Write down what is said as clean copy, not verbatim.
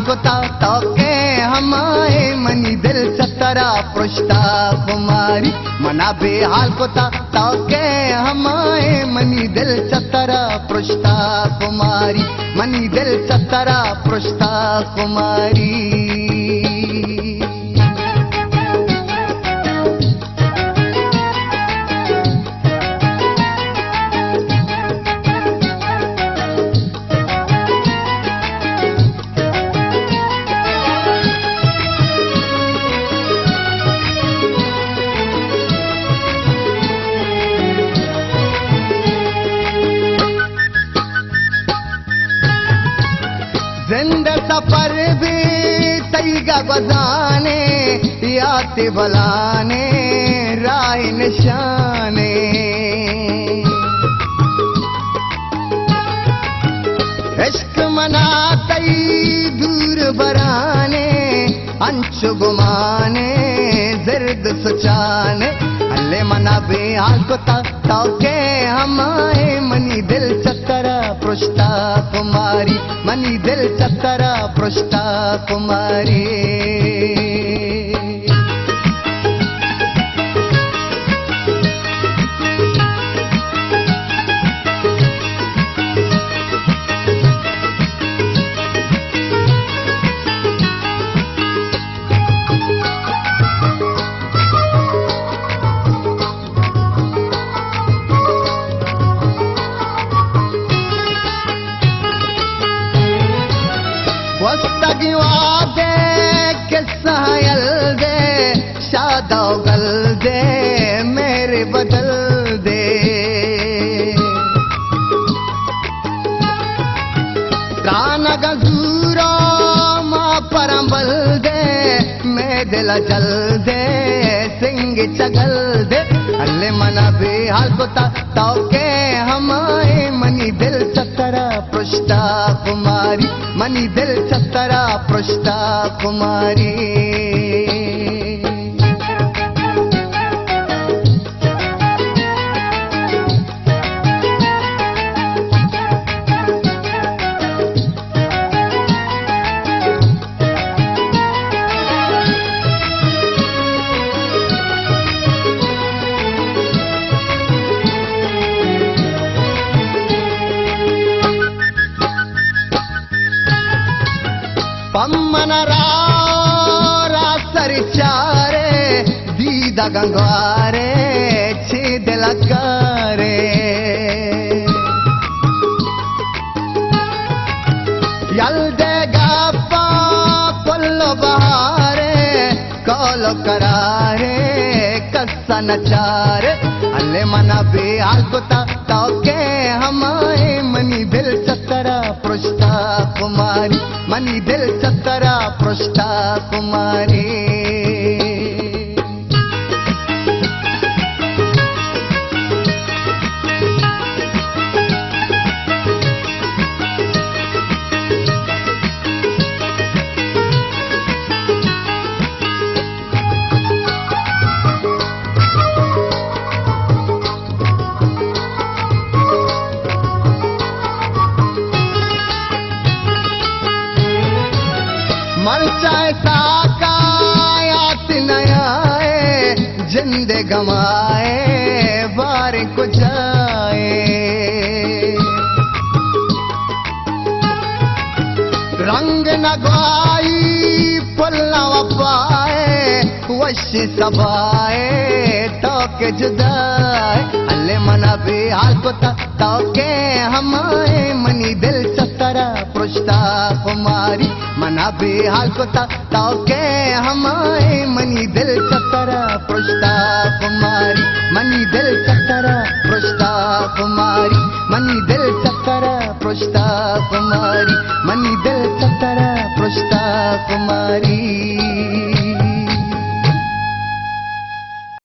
हालकोता तोके हमारे मनी दिल चतरा पृष्ठा कुमारी मना बे हालकोता तोके हमारे मनी दिल चतरा पृष्ठा कुमारी मनी दिल चतरा पृष्ठा कुमारी जिंदा सफर भी तईगा गुजाने याते बलाने राय निशाने इश्क मना तई दूर बराने अंशु गुमाने जिर्द सुचाने अल्ले मना बे हालकोता तोके हमारे मनी दिल चतरा पृष्ठा कुमारी मनी दिल चतरा पृष्ठा कुमारी वस्तगी वादे किस्सा दे शादा गल दे मेरे बदल दे काना गजूरा माँ परंबल दे मैं दिल जल दे सिंग चगल दे अल्ले मना बे हालकोता तोके हमारे मनी दिल चतरा पृष्ठा कुमारी मनी दिल चतरा पृष्ठा कुमारी पम्मन रासर चारे दीदा गंगारे छेद लगारे यल्दे गापा पुल्लो बहारे कौलो करारे कस्सा नचारे अल्ले मना बे हालकोता तोके हमारे मनी दिल चतरा पृष्ठा कुमारी मनी दिल चतरा पृष्ठा कुमारी मरचाए साकायात नयाए जिंदे गमाए बार को जाए रंग नगाई पल्ला पाए वश सबाए तोके जुदाए अल्ले मना बे हालकोता तोके हमारे मनी दिल चतरा पृष्ठा कुमारी मना बे हालकोता तोके हमारे मनी दिल चतरा पृष्ठा कुमारी मनी दिल चतरा पृष्ठा कुमारी मनी दिल चतरा पृष्ठा कुमारी मनी दिल चतरा पृष्ठा